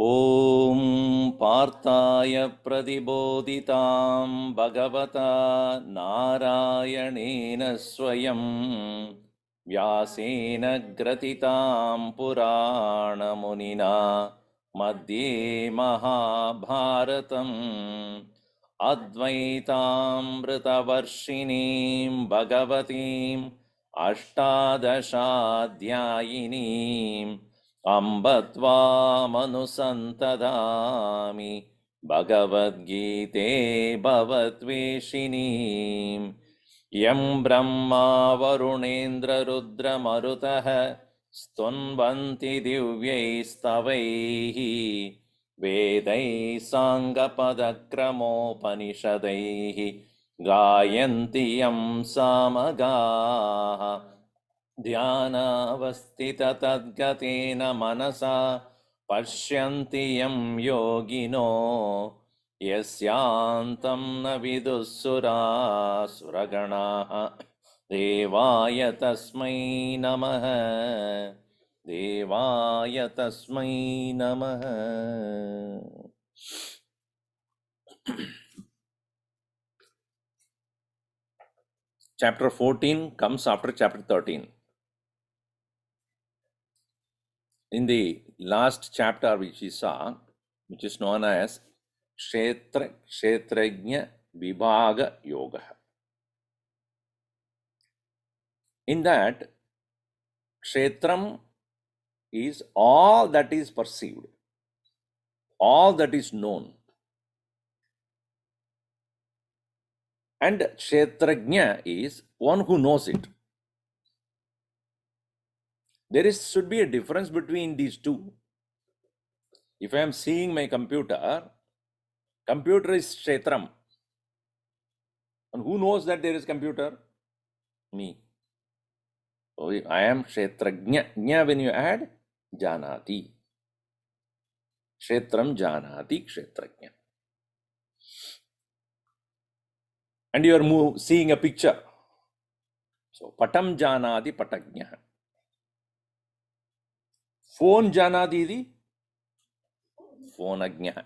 ॐ पार्थाय प्रतिबोधितां भगवता नारायणेन स्वयं व्यासेन ग्रथितां पुराणमुनिना मध्ये महाभारतम् अद्वैतामृतवर्षिणीं भगवतीम् अष्टादशाध्यायिनीम् अम्ब त्वामनुसन्तदामि भगवद्गीते भवद्वेषिणीम् यं ब्रह्मा वरुणेन्द्ररुद्रमरुतः स्तुन्वन्ति दिव्यैस्तवैः वेदैः साङ्गपदक्रमोपनिषदैः गायन्ति यं सामगाः ध्यानावस्थिततद्गतेन मनसा पश्यन्ति यं योगिनो यस्यान्तं न विदुःसुरासुरगणाः देवाय तस्मै नमः देवाय तस्मै नमः. Chapter 14 comes after chapter 13. In the last chapter which we saw, which is known as Kshetrajna Vibhaga Yoga. In that, Kshetram is all that is perceived, all that is known. And Kshetrajna is one who knows it. There should be a difference between these two. If I am seeing my computer is Kshetram. And who knows that there is computer? Me. So I am Kshetrajna. Jna when you add, Janati. Kshetram Janati Kshetrajna. And you are seeing a picture. So Patam Janati Patajna. Phone Janati di Phonajna.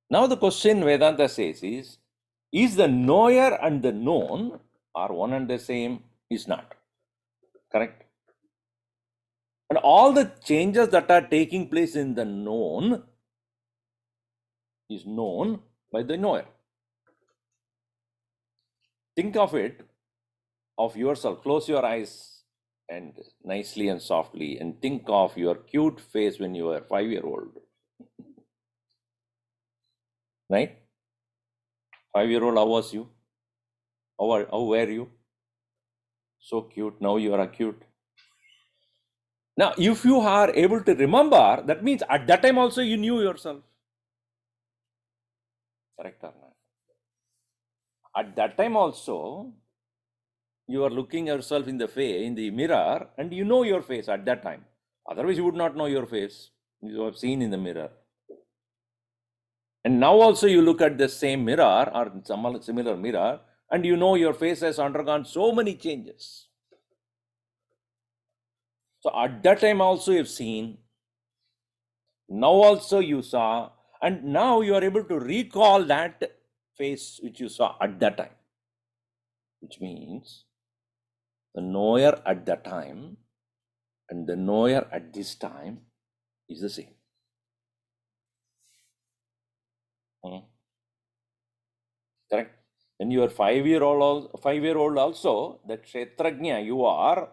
Now the question Vedanta says is the knower and the known are one and the same? Is not. Correct? And all the changes that are taking place in the known is known by the knower. Think of it, of yourself. Close your eyes and nicely and softly and think of your cute face when you were 5-year-old. Right? 5-year-old, how was you? How were you? So cute. Now you are cute. Now, if you are able to remember, that means at that time also you knew yourself. Correct or not? At that time also, you are looking yourself in the mirror, and you know your face at that time. Otherwise, you would not know your face. You have seen in the mirror. And now also you look at the same mirror or some similar mirror, and you know your face has undergone so many changes. So at that time also you've seen, now also you saw, and now you are able to recall that face which you saw at that time. Which means the knower at that time and the knower at this time is the same. Correct? When you are 5-year-old also, that Kshetrajna, you are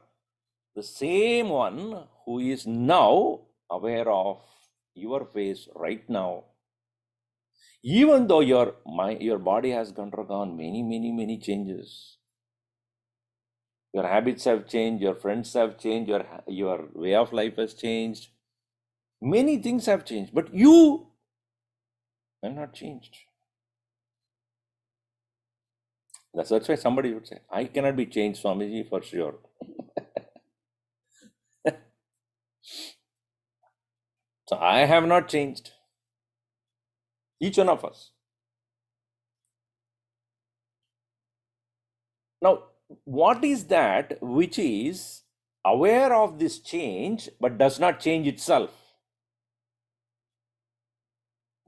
the same one who is now aware of your face right now. Even though your body has undergone many changes. Your habits have changed, your friends have changed, your way of life has changed. Many things have changed, but you have not changed. That's why somebody would say, I cannot be changed, Swamiji, for sure. So I have not changed. Each one of us. Now, what is that which is aware of this change but does not change itself.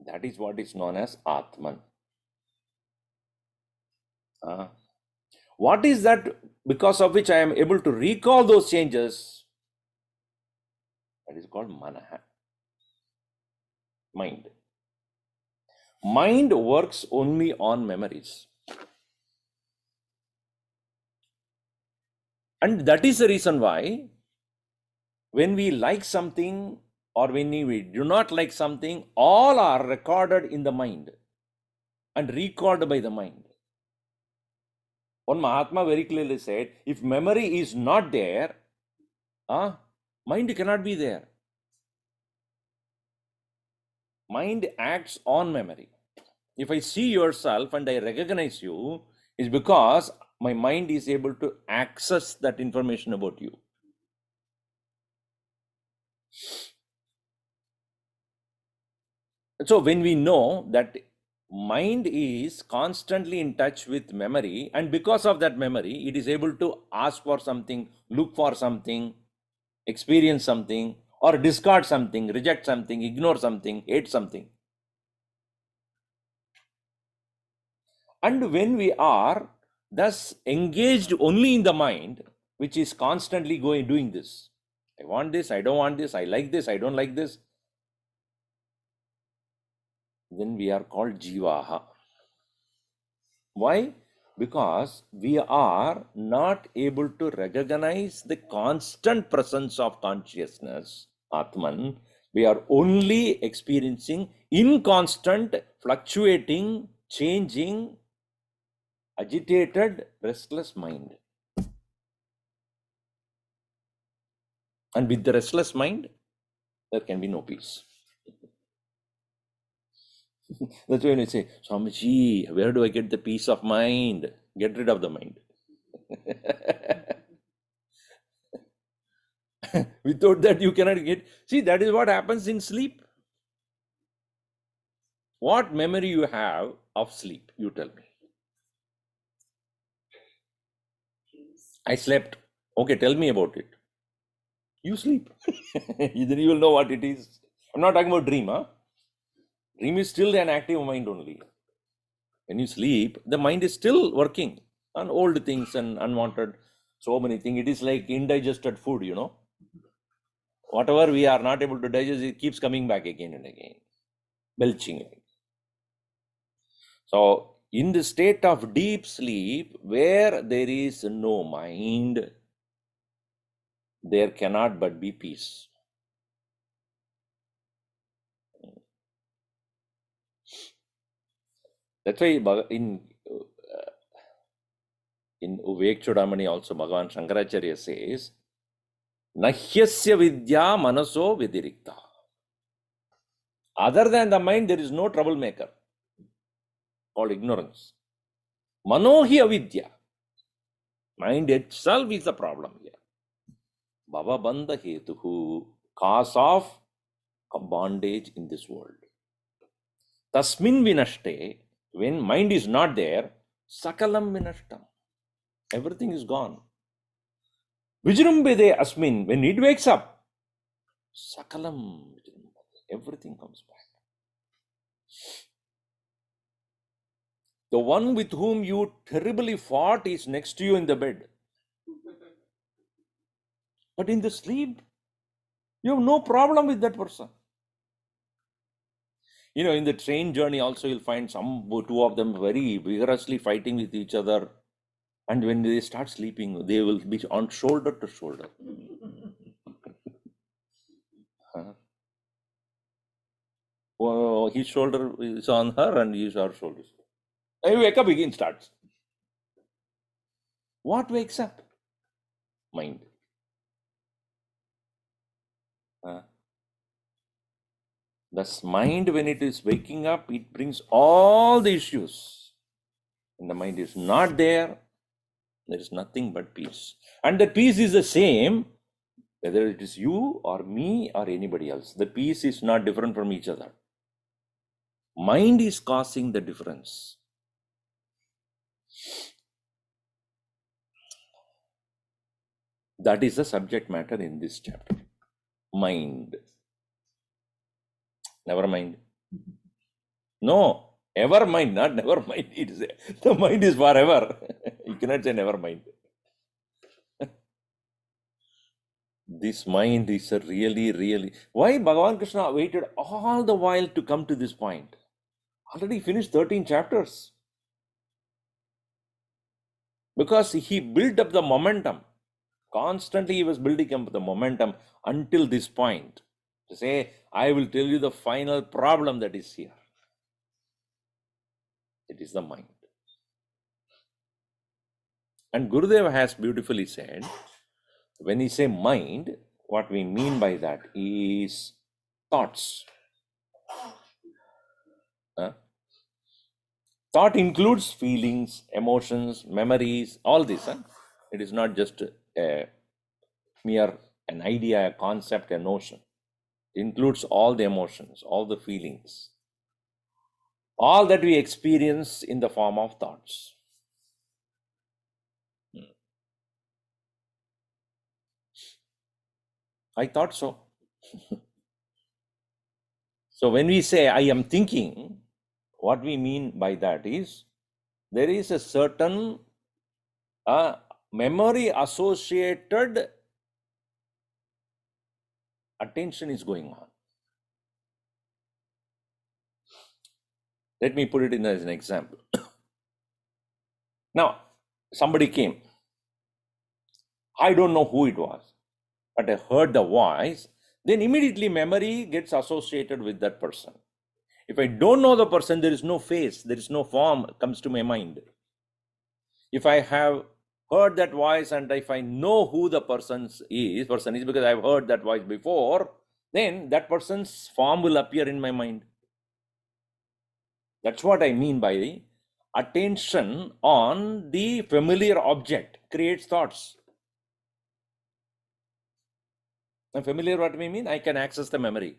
That is what is known as Atman. What is that because of which I am able to recall those changes? That is called Manaha. Mind. Mind works only on memories. And that is the reason why when we like something or when we do not like something, all are recorded in the mind and recalled by the mind. One Mahatma very clearly said, if memory is not there, mind cannot be there. Mind acts on memory. If I see yourself and I recognize you, it's because my mind is able to access that information about you. So when we know that mind is constantly in touch with memory, and because of that memory, it is able to ask for something, look for something, experience something, or discard something, reject something, ignore something, hate something. And when we are thus engaged only in the mind, which is constantly doing this, I want this, I don't want this, I like this, I don't like this, then we are called Jivaha. Why? Because we are not able to recognize the constant presence of consciousness, Atman. We are only experiencing inconstant, fluctuating, changing, agitated, restless mind. And with the restless mind, there can be no peace. That's why when I say, Swamiji, where do I get the peace of mind? Get rid of the mind. Without that, you cannot get. See, that is what happens in sleep. What memory you have of sleep? You tell me. I slept. Okay, tell me about it. You sleep. Then you will know what it is. I'm not talking about dream, huh? Dream is still an active mind only. When you sleep, the mind is still working on old things and unwanted, so many things. It is like indigested food, you know. Whatever we are not able to digest, it keeps coming back again and again, belching. So, in the state of deep sleep, where there is no mind, there cannot but be peace. That's why in Vivek Chudamani also Bhagavan Shankaracharya says, Nahyasya vidya manaso vidirikta. Other than the mind, there is no troublemaker called ignorance. Manohi avidya. Mind itself is the problem here. Bhavabandha hetuhu, cause of bondage in this world. Tasmin vinashte, when mind is not there, sakalam vinashtam. Everything is gone. Vijrumbede asmin, when it wakes up, sakalam, everything comes back. The one with whom you terribly fought is next to you in the bed. But in the sleep, you have no problem with that person. You know, in the train journey also, you'll find two of them very vigorously fighting with each other. And when they start sleeping, they will be on shoulder to shoulder. His shoulder is on her and his our shoulders. And you wake up, again starts. What wakes up? Mind. Thus, mind, when it is waking up, it brings all the issues. When the mind is not there, there is nothing but peace. And the peace is the same, whether it is you or me or anybody else. The peace is not different from each other. Mind is causing the difference. That is the subject matter in this chapter. Mind. Never mind. No, ever mind, not never mind. It is the mind is forever. You cannot say never mind. This mind is a really. Why Bhagavan Krishna waited all the while to come to this point? Already finished 13 chapters. Because he built up the momentum. Constantly he was building up the momentum until this point. To say, I will tell you the final problem that is here. It is the mind. And Gurudev has beautifully said, when he say mind, what we mean by that is thoughts. Thought includes feelings, emotions, memories, all this. It is not just a mere an idea, a concept, a notion. It includes all the emotions, all the feelings, all that we experience in the form of thoughts. I thought so. So when we say I am thinking, what we mean by that is there is a certain memory associated attention is going on. Let me put it in as an example. Now, somebody came. I don't know who it was, but I heard the voice. Then immediately memory gets associated with that person. If I don't know the person, there is no face, there is no form comes to my mind. If I have heard that voice and if I know who the person is because I've heard that voice before, then that person's form will appear in my mind. That's what I mean by the attention on the familiar object creates thoughts. And familiar, what we mean? I can access the memory.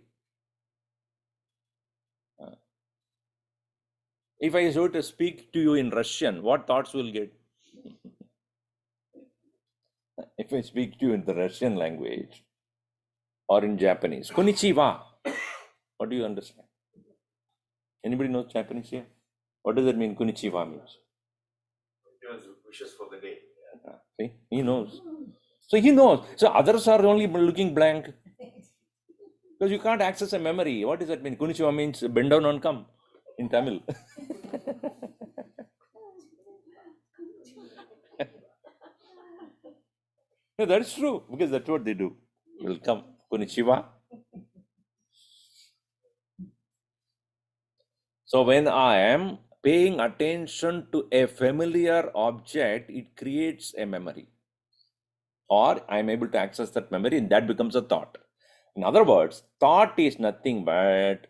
If I were to speak to you in Russian, what thoughts will get? If I speak to you in the Russian language or in Japanese, konnichiwa, what do you understand? Anybody knows Japanese here? What does that mean? Konnichiwa means. Wishes for the day. See, he knows. So he knows. So others are only looking blank. Because you can't access a memory. What does that mean? Konnichiwa means bend down and come in Tamil. No, that's true. Because that's what they do. Welcome. Konnichiwa. So when I am paying attention to a familiar object, it creates a memory. Or I am able to access that memory and that becomes a thought. In other words, thought is nothing but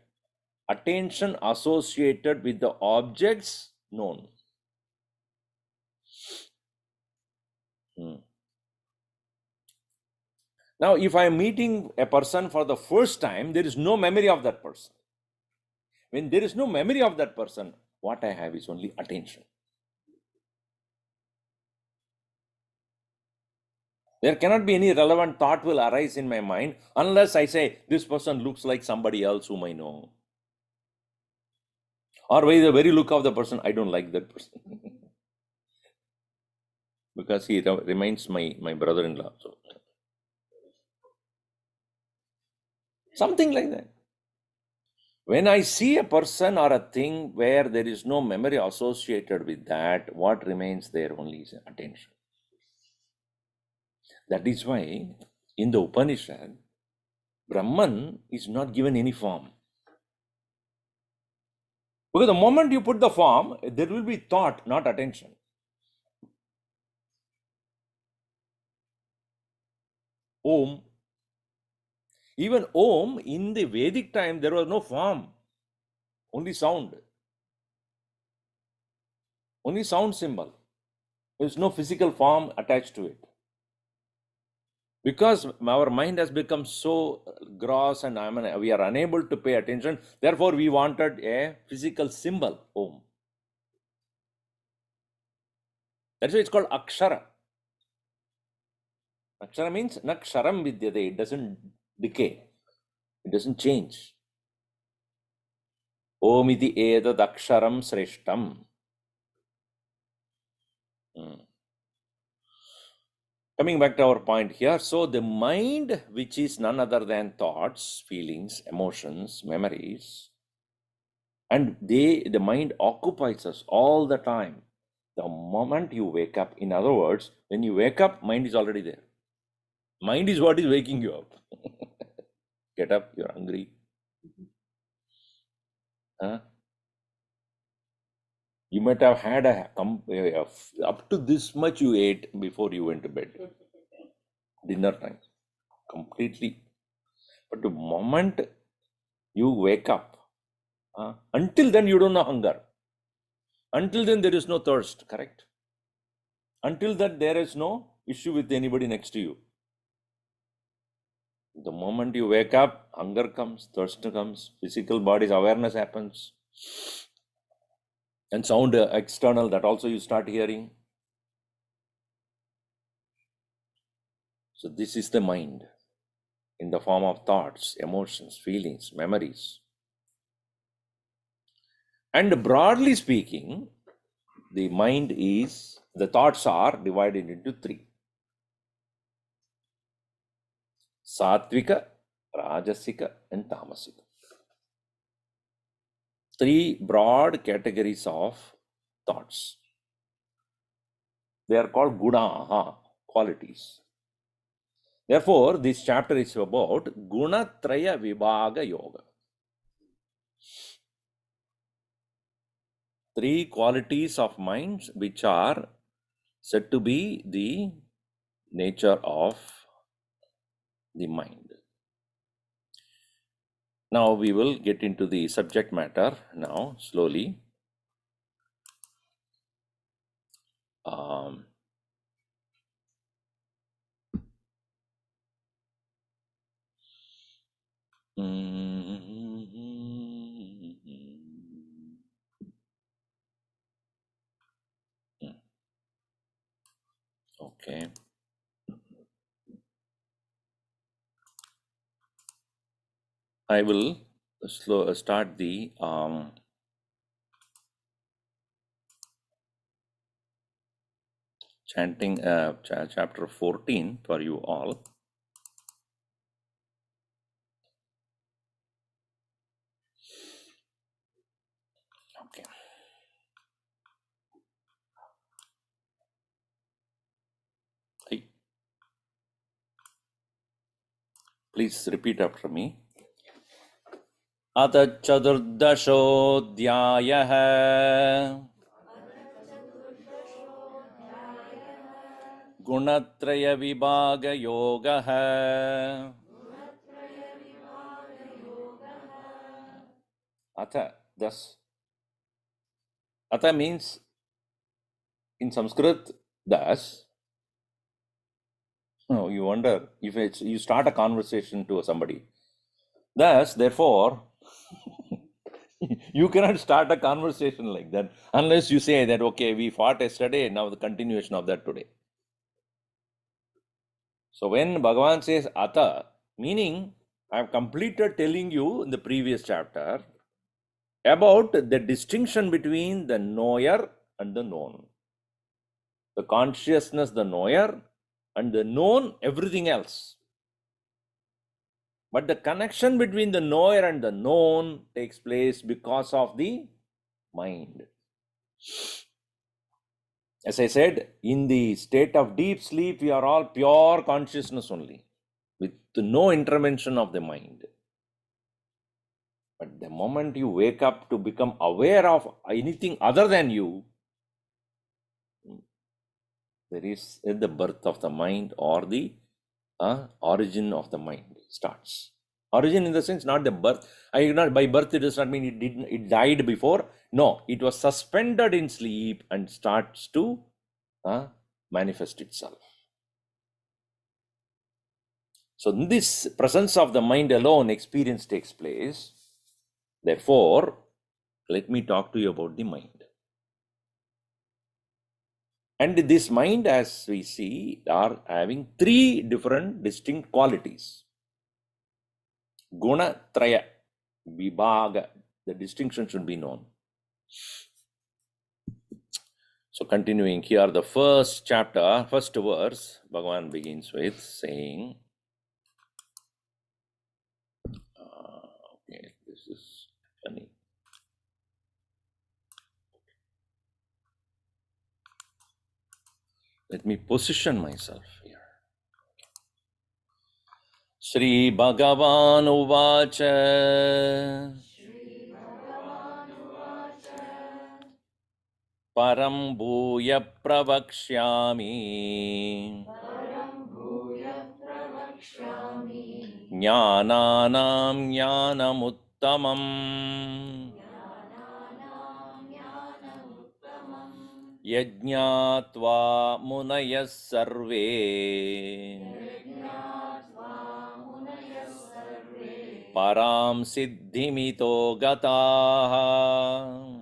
attention associated with the objects known. Now, if I am meeting a person for the first time, there is no memory of that person. When there is no memory of that person, what I have is only attention. There cannot be any relevant thought will arise in my mind unless I say, this person looks like somebody else whom I know. Or by the very look of the person, I don't like that person. Because he reminds my brother-in-law. So. Something like that. When I see a person or a thing where there is no memory associated with that, what remains there only is attention. That is why in the Upanishad, Brahman is not given any form. Because the moment you put the form, there will be thought, not attention. Om. Even Om, in the Vedic time, there was no form, only sound. Only sound symbol. There is no physical form attached to it. Because our mind has become so gross and we are unable to pay attention, therefore we wanted a physical symbol, Om. That's why it's called Akshara. Akshara means naksharam vidyate. It doesn't decay. It doesn't change. Om iti edad aksharam sreshtam. Coming back to our point here, so the mind, which is none other than thoughts, feelings, emotions, memories, and the mind occupies us all the time. The moment you wake up, in other words, when you wake up, mind is already there. Mind is what is waking you up. Get up, you're hungry. You might have had up to this much you ate before you went to bed. Dinner time. Completely. But the moment you wake up, until then you don't know hunger. Until then there is no thirst, correct? Until that there is no issue with anybody next to you. The moment you wake up, hunger comes, thirst comes, physical body's awareness happens. And sound external, that also you start hearing. So this is the mind in the form of thoughts, emotions, feelings, memories. And broadly speaking, the mind is, the thoughts are divided into three. Sattvika, Rajasika, and Tamasika. Three broad categories of thoughts. They are called gunaha, qualities. Therefore, this chapter is about Gunatraya Vibhaga Yoga. Three qualities of minds which are said to be the nature of the mind. Now we will get into the subject matter now, slowly. Okay. I will start the chanting chapter 14 for you all. Okay. Please repeat after me. Atha Chadurdashodhyayah Gunatraya Vibhaga Yoga. Atha, thus. Atha means in Sanskrit, thus. No, you wonder if it's, you start a conversation to somebody. Thus, therefore, you cannot start a conversation like that unless you say that, okay, we fought yesterday, now the continuation of that today. So when Bhagavan says Atha, meaning I have completed telling you in the previous chapter about the distinction between the knower and the known. The consciousness, the knower, and the known, everything else. But the connection between the knower and the known takes place because of the mind. As I said, in the state of deep sleep, we are all pure consciousness only, with no intervention of the mind. But the moment you wake up to become aware of anything other than you, there is the birth of the mind, or the origin of the mind starts. Origin in the sense, not the birth. By birth, it does not mean it died before. No, it was suspended in sleep and starts to manifest itself. So in this presence of the mind alone, experience takes place. Therefore, let me talk to you about the mind. And this mind, as we see, are having three different distinct qualities. Guna Traya, Vibhaga, the distinction should be known. So continuing here, the first chapter, first verse, Bhagavan begins with saying, okay, this is funny. Let me position myself here. Shri Bhagavan Uvacha Param Bhuya Pravakshyami Jnananam Jnanamuttamam Yajñātva Munayas Sarve Param Siddhimito Gataha.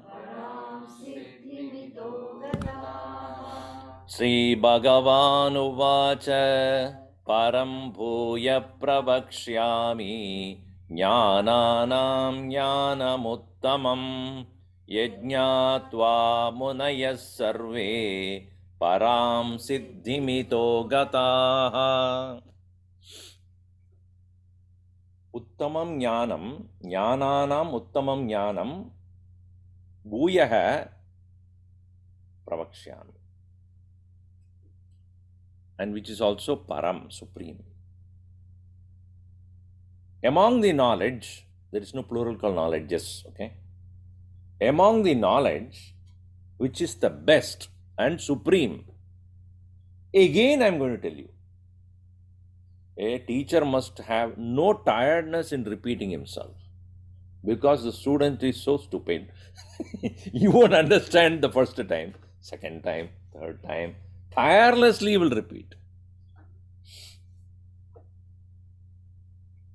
Sri Bhagavan Uvacha Param Bhuya Pravakshyami Jnananam Jnanamuttamam Yajñātva Munayas Sarve Param Siddhimito Gataha. Uttamam Jnanam, Jnananam Uttamam Jnanam Bhuyaha Pravakshyami, and which is also Param, supreme. Among the knowledge, there is no plural called knowledges, okay? Among the knowledge, which is the best and supreme, again I am going to tell you, a teacher must have no tiredness in repeating himself, because the student is so stupid. You won't understand the first time, second time, third time. Tirelessly will repeat.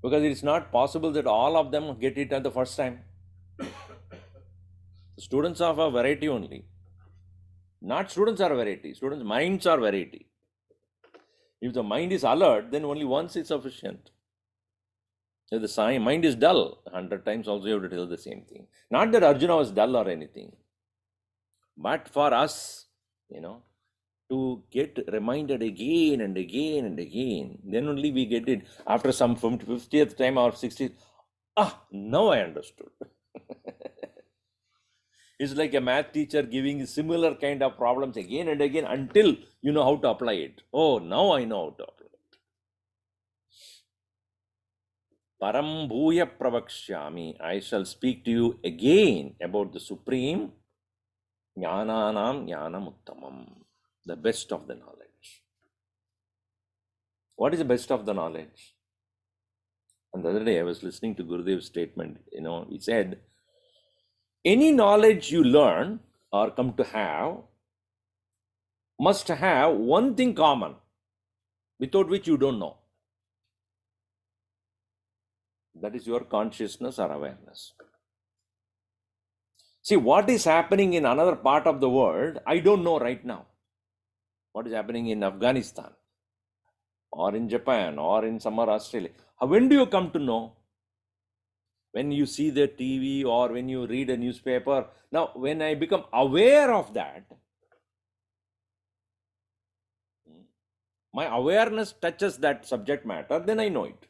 Because it is not possible that all of them get it at the first time. The students are of a variety only. Not students are variety. Students' minds are variety. If the mind is alert, then only once is sufficient. If the mind is dull, 100 times also you have to tell the same thing. Not that Arjuna was dull or anything. But for us, to get reminded again and again and again, then only we get it. After some 50th time or 60th, now I understood. It's like a math teacher giving similar kind of problems again and again until you know how to apply it. Oh, now I know how to apply it. Param Bhuya Pravakshyami, I shall speak to you again about the Supreme Jnananam Jnanamuttamam, the best of the knowledge. What is the best of the knowledge? And the other day I was listening to Gurudev's statement, he said, any knowledge you learn or come to have must have one thing common, without which you don't know. That is your consciousness or awareness. See, what is happening in another part of the world, I don't know right now. What is happening in Afghanistan or in Japan or in somewhere Australia. When do you come to know? When you see the TV or when you read a newspaper. Now, when I become aware of that, my awareness touches that subject matter, then I know it.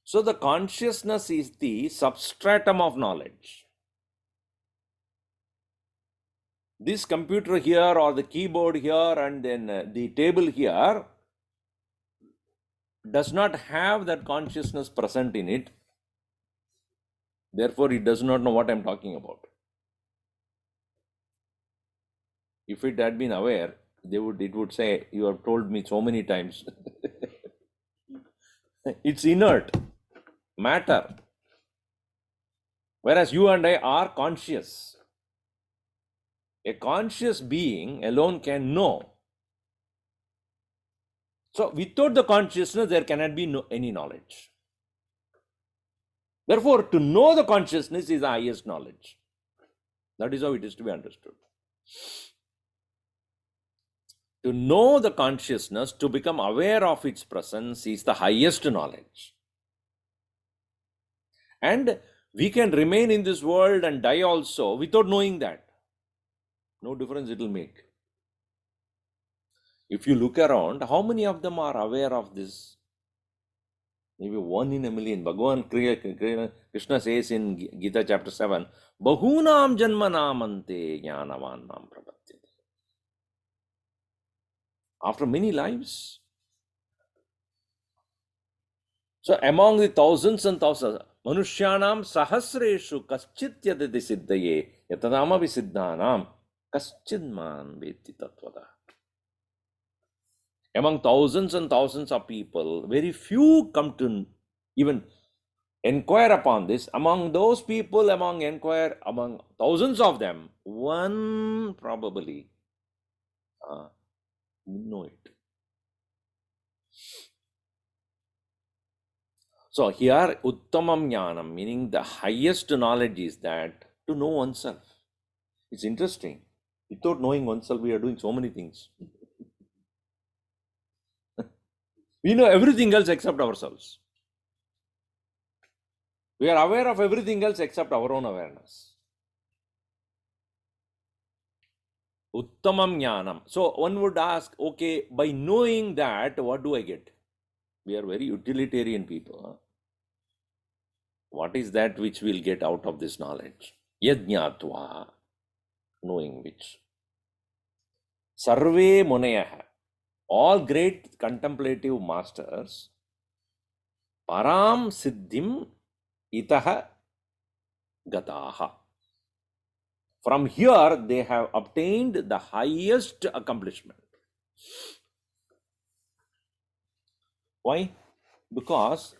So the consciousness is the substratum of knowledge. This computer here or the keyboard here and then the table here does not have that consciousness present in it. Therefore, it does not know what I am talking about. If it had been aware, it would say, you have told me so many times. It's inert matter. Whereas you and I are conscious. A conscious being alone can know. So without the consciousness, there cannot be any knowledge. Therefore, to know the consciousness is the highest knowledge. That is how it is to be understood. To know the consciousness, to become aware of its presence, is the highest knowledge. And we can remain in this world and die also without knowing that. No difference it will make. If you look around, how many of them are aware of this? Maybe 1 in a million. Bhagavan Krishna says in Gita chapter 7, Bahunam janmanam ante jnanavan nam prapatyate. After many lives. So among the thousands and thousands, Manushyanam sahasreshu kaschit yadati siddhaye yatadama visiddhanam kaschidman veti tatvada. Among thousands and thousands of people, very few come to even inquire upon this. Among those people, among thousands of them, one probably know it. So here, Uttamam Jnanam, meaning the highest knowledge is that to know oneself. It's interesting. Without knowing oneself, we are doing so many things. We know everything else except ourselves. We are aware of everything else except our own awareness. Uttamam Jnanam. So one would ask, okay, by knowing that, what do I get? We are very utilitarian people. Huh? What is that which we'll get out of this knowledge? Yajñatva, knowing which. Sarve Munayah, all great contemplative masters, Param Siddhim Itaha Gataha. From here, they have obtained the highest accomplishment. Why? Because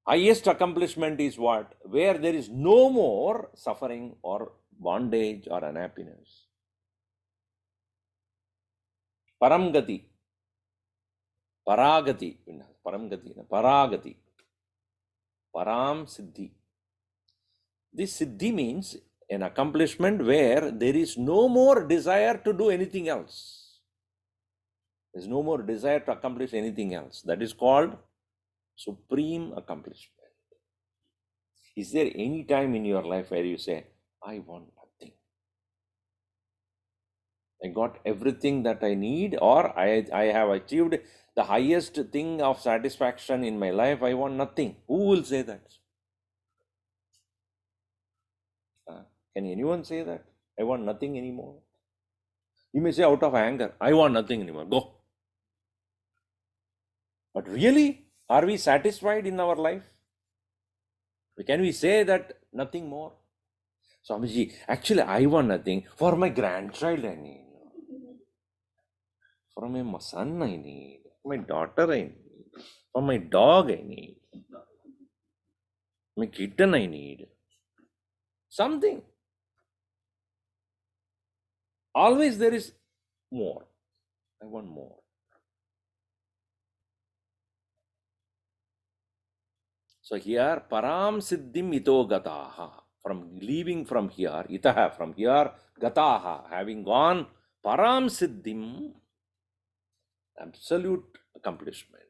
highest accomplishment is what? Where there is no more suffering or bondage or unhappiness. Paramgati. Paragati. Paragati. Param Siddhi. This Siddhi means an accomplishment where there is no more desire to do anything else. There is no more desire to accomplish anything else. That is called supreme accomplishment. Is there any time in your life where you say, I want nothing? I got everything that I need, or I have achieved the highest thing of satisfaction in my life. I want nothing. Who will say that? Can anyone say that? I want nothing anymore. You may say out of anger, I want nothing anymore. Go. But really, are we satisfied in our life? Can we say that nothing more? Swamiji, actually I want nothing. For my grandchild I need. For my son I need. For my daughter I need. For my dog I need. My kitten I need. Something. Always there is more. I want more. So here, Param Siddhim ito gataha. From leaving from here, itaha, from here, gataha, having gone, Param Siddhim, absolute accomplishment.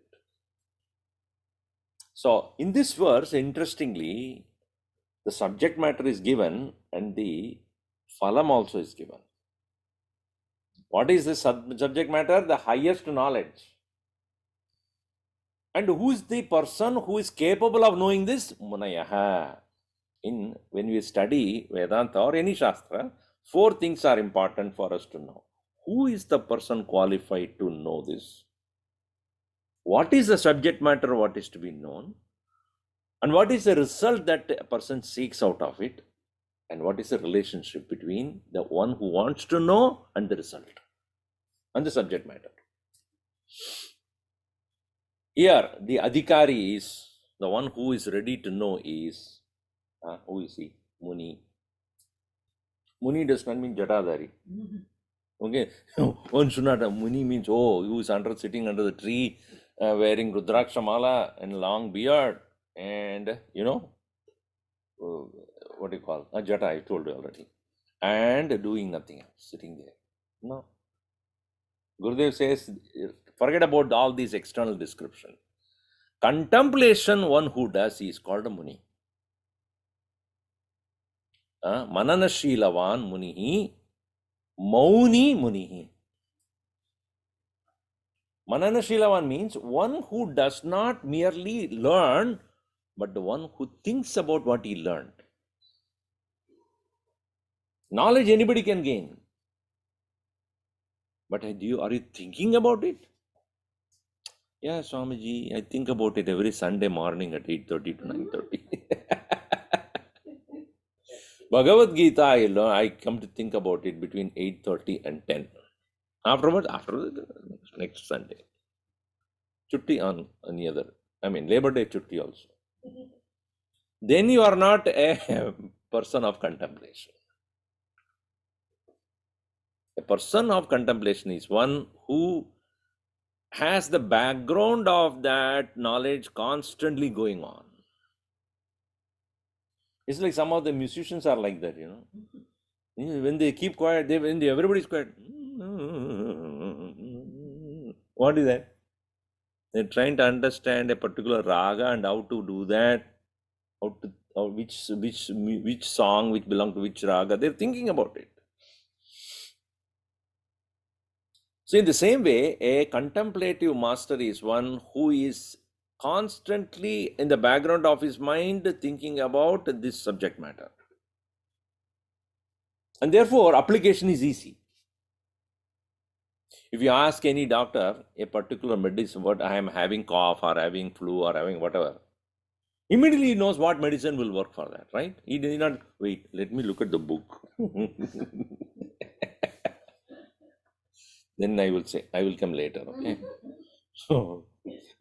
So in this verse, interestingly, the subject matter is given and the phalam also is given. What is the subject matter? The highest knowledge. And who is the person who is capable of knowing this? Munayaha. When we study Vedanta or any Shastra, 4 things are important for us to know. Who is the person qualified to know this? What is the subject matter, what is to be known? And what is the result that a person seeks out of it? And what is the relationship between the one who wants to know and the result and the subject matter? Here, the adhikari is, the one who is ready to know is, who is he? Muni. Muni does not mean Jatadhari. Okay, one should not, Muni means, who is sitting under the tree, wearing Rudraksha mala and long beard, and what do you call? Jata, I told you already. and doing nothing else, sitting there. No. Gurudev says, forget about all these external description. Contemplation, one who does, is called a Muni. Mananashilavan Munihi, Mauni Munihi. Mananashilavan means one who does not merely learn, but the one who thinks about what he learned. Knowledge anybody can gain. But are you thinking about it? Yeah, Swamiji, I think about it every Sunday morning at 8:30 to 9:30. Bhagavad Gita, I come to think about it between 8:30 and 10. Afterwards, after the next Sunday. Chutti on any other. I mean, Labor Day chutti also. Then you are not a person of contemplation. A person of contemplation is one who has the background of that knowledge constantly going on. It's like some of the musicians are like that, When they keep quiet, everybody's quiet. What is that? They're trying to understand a particular raga and how to do that, which song which belong to which raga. They're thinking about it. So in the same way, a contemplative master is one who is constantly in the background of his mind thinking about this subject matter. And therefore, application is easy. If you ask any doctor a particular medicine, what I am having cough or having flu or having whatever, immediately he knows what medicine will work for that, right? He did not wait, let me look at the book. Then I will say, I will come later, okay? So,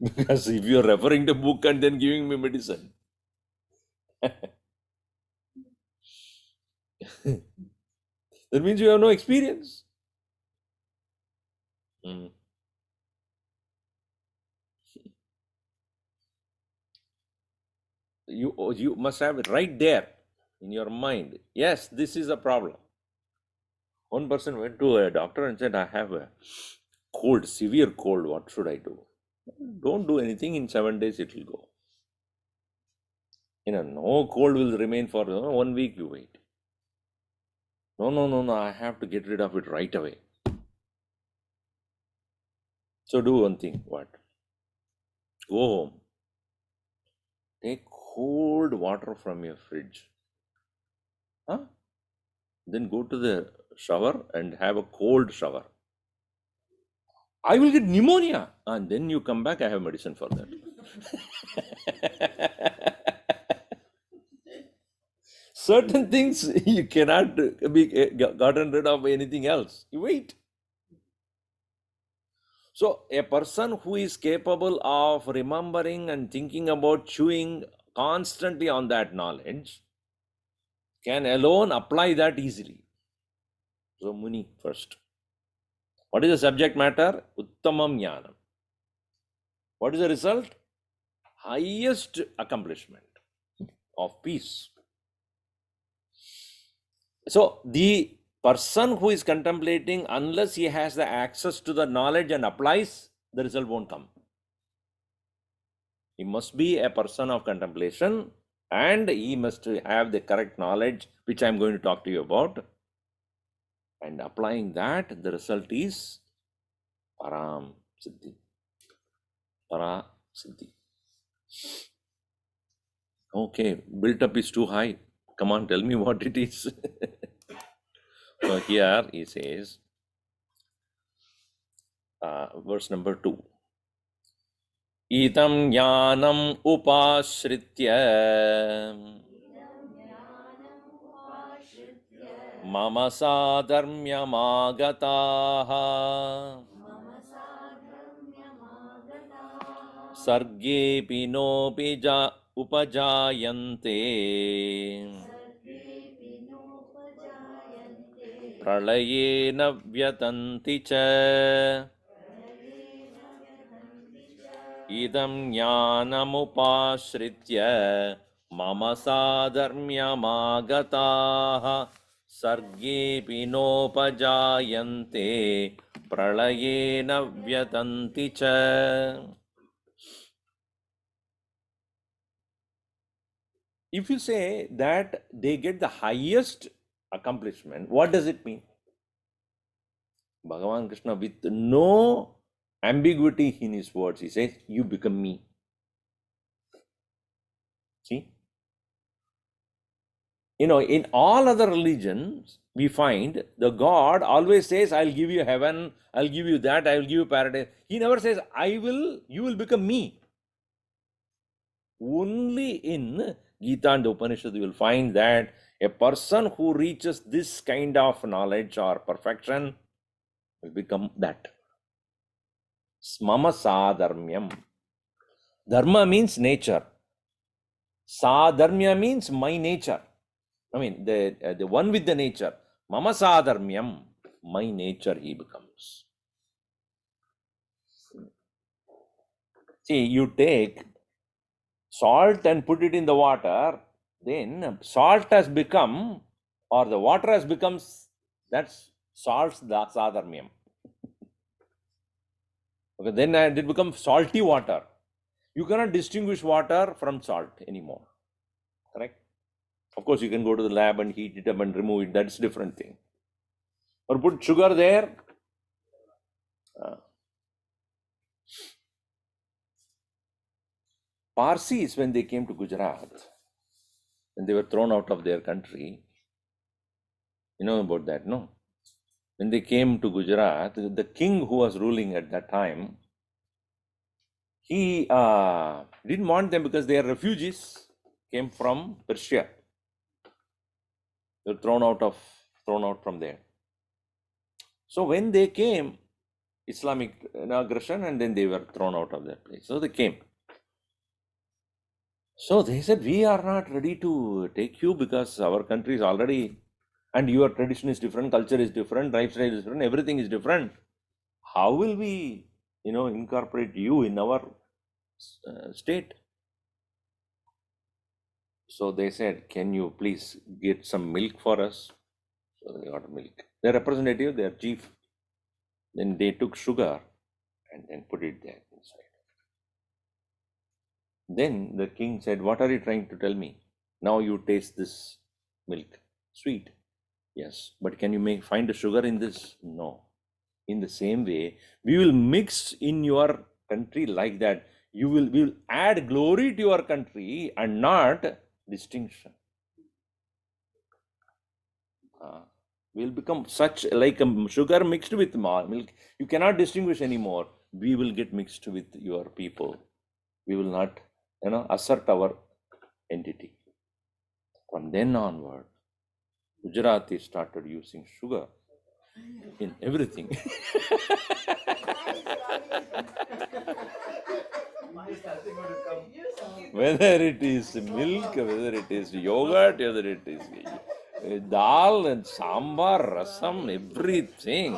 because if you are referring to book and then giving me medicine, that means you have no experience. You must have it right there in your mind. Yes, this is a problem. One person went to a doctor and said, I have a cold, severe cold. What should I do? Don't do anything. In 7 days, it will go. No cold will remain for 1 week. You wait. No. I have to get rid of it right away. So do one thing. What? Go home. Take cold water from your fridge. Then go to the shower and have a cold shower. I will get pneumonia. And then you come back, I have medicine for that. Certain things you cannot be gotten rid of anything else. You wait. So a person who is capable of remembering and thinking about chewing constantly on that knowledge can alone apply that easily. So Muni first. What is the subject matter? Uttamam Jnanam. What is the result? Highest accomplishment of peace. So the person who is contemplating, unless he has the access to the knowledge and applies, the result won't come. He must be a person of contemplation and he must have the correct knowledge, which I am going to talk to you about. And applying that, the result is Param Siddhi. Para Siddhi. Okay, built up is too high. Come on, tell me what it is. So here he says, verse number 2. Itam jnanam upashritya mama sadharmyamagataha sargepi nopi upajayante pralayena vyatanti cha idam jnanamupashritya mama sadharmyamagataha सर्गेऽपि नोपजायन्ते प्रलये न व्यतन्ति च. If you say that they get the highest accomplishment, what does it mean? Bhagavan Krishna, with no ambiguity in his words, he says, you become me. See? You know, in all other religions, we find the God always says, I'll give you heaven, I'll give you that, I will give you paradise. He never says, you will become me. Only in Gita and the Upanishad, you will find that a person who reaches this kind of knowledge or perfection will become that. Smama sadharmyam. Dharma means nature. Sadharmya means my nature. I mean, the one with the nature. Mama sadharmyam. My nature he becomes. See, you take salt and put it in the water, then salt has become, or the water has become, that's salt's the sadharmyam. Okay, then it becomes salty water. You cannot distinguish water from salt anymore. Correct? Of course, you can go to the lab and heat it up and remove it. That's a different thing. Or put sugar there. Parsis, when they came to Gujarat, when they were thrown out of their country, you know about that, no? When they came to Gujarat, the king who was ruling at that time, he didn't want them because they are refugees, came from Persia. They were thrown out from there. So when they came, Islamic aggression, and then they were thrown out of that place. So they came. So they said, we are not ready to take you because our country is already, and your tradition is different, culture is different, lifestyle is different, everything is different. How will we, incorporate you in our state? So they said, can you please get some milk for us? So they got milk. Their representative, their chief, then they took sugar and then put it there inside. Then the king said, what are you trying to tell me? Now you taste this milk. Sweet. Yes. But can you find the sugar in this? No. In the same way, we will mix in your country like that. We will add glory to your country and not distinction. We'll become such like a sugar mixed with milk. You cannot distinguish anymore. We will get mixed with your people. We will not, assert our entity. From then onward, Gujarati started using sugar in everything. Whether it is milk, whether it is yogurt, whether it is dal and sambar, rasam, everything,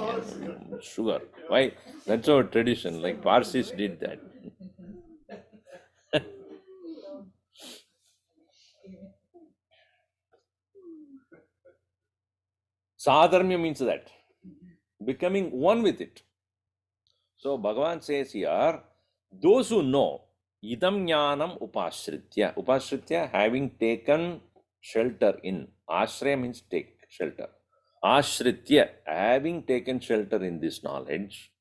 sugar. Why? That's our tradition. Like Parsis did that. Sadharmya means that, becoming one with it. So Bhagavan says here, those who know, idam jnanam upashritya. Upashritya, having taken shelter in. Ashraya means take shelter. Ashritya, having taken shelter in this knowledge,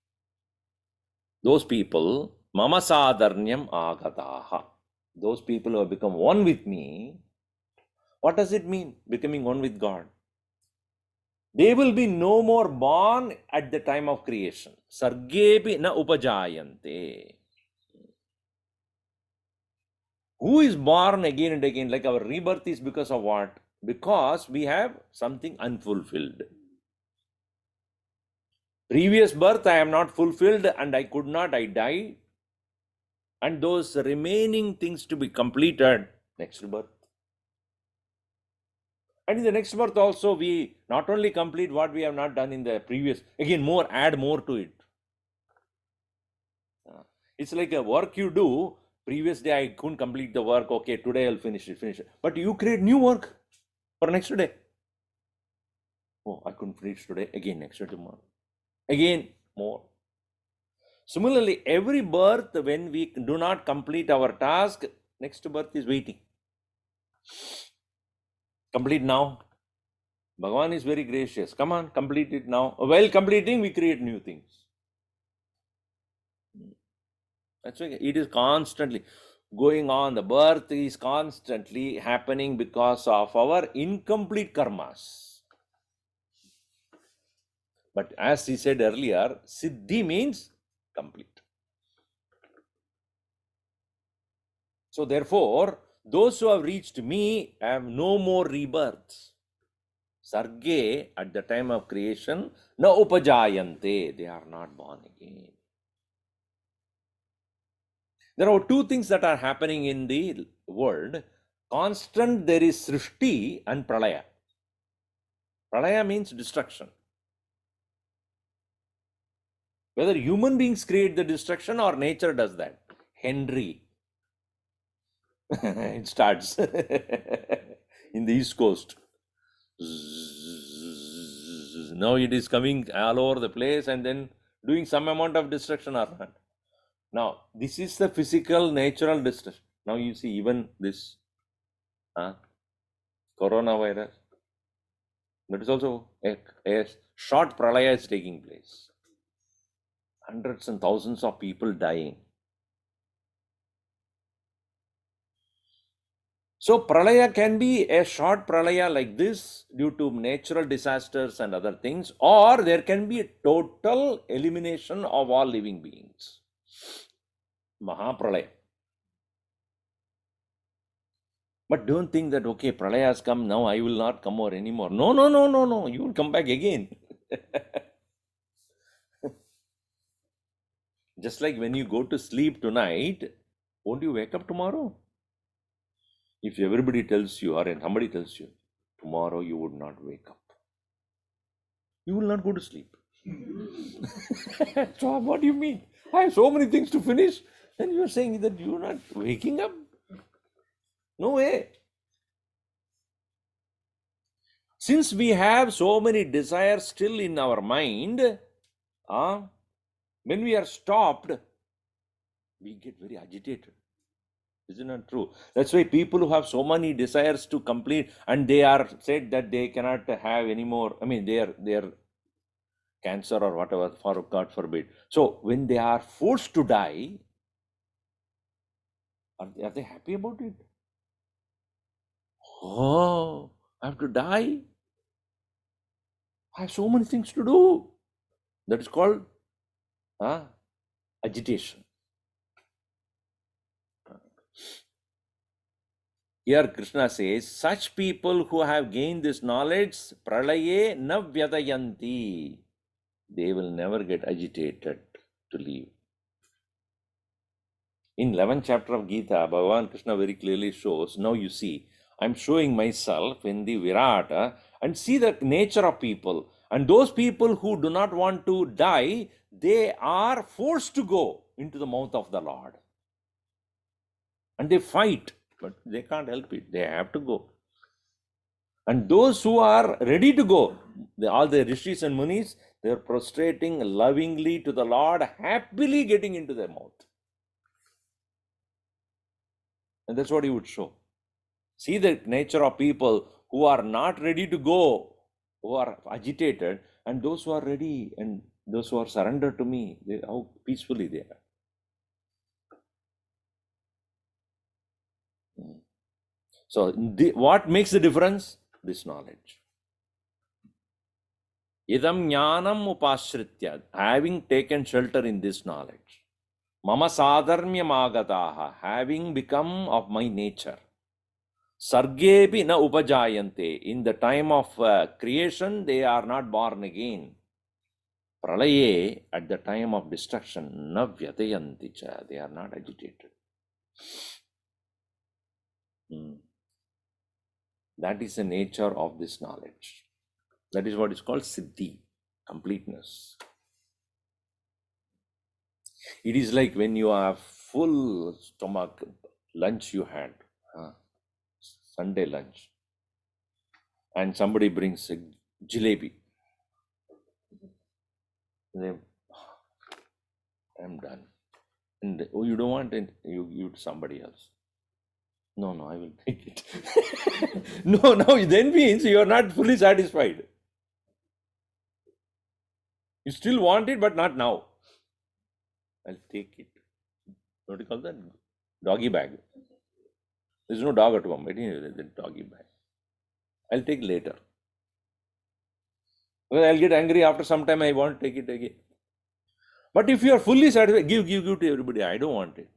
those people, mama sadharnyam agataha. Those people who have become one with me, what does it mean, becoming one with God? They will be no more born at the time of creation. Sargepi na upajayante. Who is born again and again? Like our rebirth is because of what? Because we have something unfulfilled. Previous birth I am not fulfilled and I could not, I die. And those remaining things to be completed, next birth. And in the next birth also, we not only complete what we have not done in the previous, again add more to it. It's like a work you do, previous day I couldn't complete the work, okay, today I'll finish it. But you create new work for next day. Oh, I couldn't finish today. Again, next day, tomorrow. Again, more. Similarly, every birth, when we do not complete our task, next birth is waiting. Complete now. Bhagavan is very gracious. Come on, complete it now. While completing, we create new things. That's why it is constantly going on. The birth is constantly happening because of our incomplete karmas. But as he said earlier, Siddhi means complete. So therefore, those who have reached me have no more rebirths. Sarge, at the time of creation, na upajayante, they are not born again. There are two things that are happening in the world. Constant, there is Srishti and Pralaya. Pralaya means destruction. Whether human beings create the destruction or nature does that. Henry. It starts in the East Coast. Now it is coming all over the place and then doing some amount of destruction or not. Now, this is the physical, natural destruction. Now you see even this coronavirus. That is also a short pralaya is taking place. Hundreds and thousands of people dying. So pralaya can be a short pralaya like this due to natural disasters and other things, or there can be a total elimination of all living beings. Mahapralaya. But don't think that, okay, pralaya has come, now I will not come over anymore. No, no, no, no, no. You will come back again. Just like when you go to sleep tonight, won't you wake up tomorrow? If everybody tells you or somebody tells you, tomorrow you would not wake up, you will not go to sleep. So what do you mean? I have so many things to finish. And you are saying that you are not waking up? No way. Since we have so many desires still in our mind, when we are stopped, we get very agitated. Isn't that true? That's why people who have so many desires to complete and they are said that they cannot have any more, I mean, they are cancer or whatever, for God forbid. So when they are forced to die, are they happy about it? Oh, I have to die. I have so many things to do. That is called agitation. Here Krishna says, such people who have gained this knowledge, pralaye na vyadayanti. They will never get agitated to leave. In 11th chapter of Gita, Bhagavan Krishna very clearly shows, now you see, I'm showing myself in the Virata and see the nature of people. And those people who do not want to die, they are forced to go into the mouth of the Lord. And they fight, but they can't help it. They have to go. And those who are ready to go, all the rishis and munis, they are prostrating lovingly to the Lord, happily getting into their mouth. And that's what he would show. See the nature of people who are not ready to go, who are agitated, and those who are ready and those who are surrendered to me, how peacefully they are. So what makes the difference? This knowledge. Idam jnanam upashritya, having taken shelter in this knowledge. Mama sadharmyam agataha, having become of my nature. Sargebi na upajayante, in the time of creation, they are not born again. Pralaye, at the time of destruction, na vyatayanti cha, they are not agitated. That is the nature of this knowledge. That is what is called siddhi, completeness. It is like when you have full stomach, lunch you had, Sunday lunch, and somebody brings a jalebi. I'm done. And oh, you don't want it, you give to somebody else. No, I will take it. No, then means you are not fully satisfied. You still want it, but not now. I'll take it. What do you call that? Doggy bag. There's no dog at home. But anyway, the doggy bag. I'll take later. Well, I'll get angry after some time. I won't take it again. But if you are fully satisfied, give to everybody. I don't want it.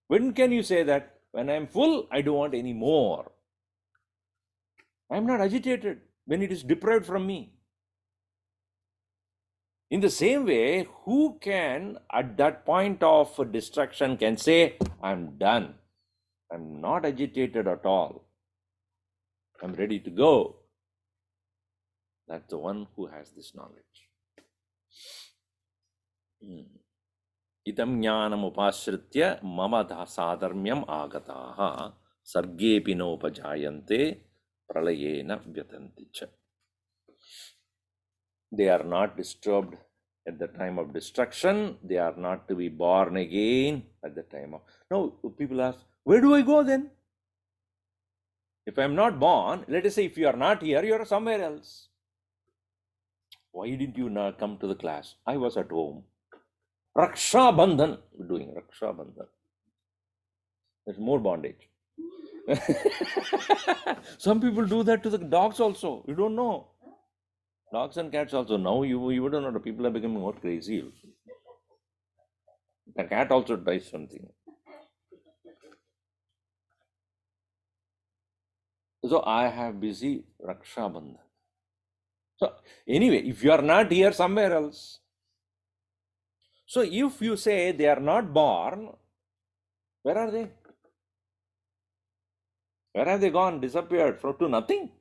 When can you say that? When I'm full, I don't want any more. I'm not agitated when it is deprived from me. In the same way, who can at that point of distraction can say, I'm done. I'm not agitated at all. I'm ready to go. That's the one who has this knowledge. Itam jnanam upashritya mama sadarmyam agataha sargepi nopajayante pralayena vyatanticha. They are not disturbed at the time of destruction. They are not to be born again at the time of... Now, people ask, where do I go then? If I am not born, let us say if you are not here, you are somewhere else. Why didn't you not come to the class? I was at home. Raksha Bandhan. We're doing Raksha Bandhan. There's more bondage. Some people do that to the dogs also. You don't know. Dogs and cats also. Now you don't know. People are becoming more crazy. The cat also does something. So I have busy Raksha Bandhan. So anyway, if you are not here, somewhere else. So if you say they are not born, where are they? Where have they gone? Disappeared to nothing?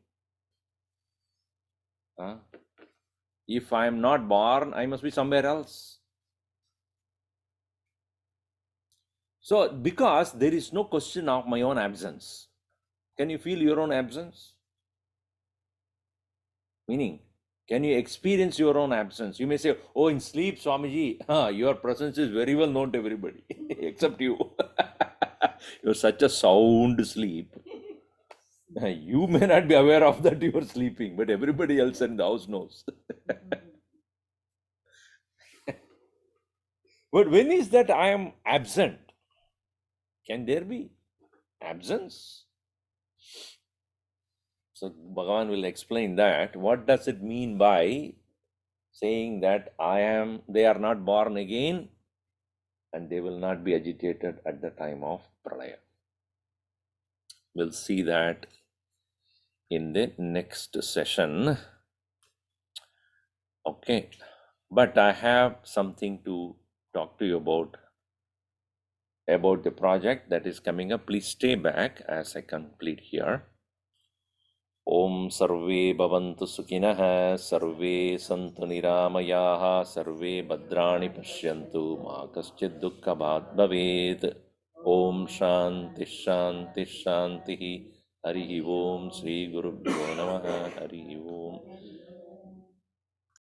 If I am not born, I must be somewhere else. So because there is no question of my own absence. Can you feel your own absence? Meaning, can you experience your own absence? You may say, oh, in sleep, Swamiji, your presence is very well known to everybody, except you. You're such a sound sleep. You may not be aware of that you are sleeping, but everybody else in the house knows. But when is that I am absent? Can there be absence? So Bhagavan will explain that. What does it mean by saying that they are not born again and they will not be agitated at the time of pralaya? We'll see that in the next session. Okay, but I have something to talk to you about the project that is coming up. Please stay back as I complete here. Om sarve bhavantu sukhinah, sarve santu niramayaha, sarve bhadrani pashyantu, ma kaschid dukkha bhat bhavet. Om shanti shanti shanti. Hari Om Sri Gurubhyo Namaha. Hari Om.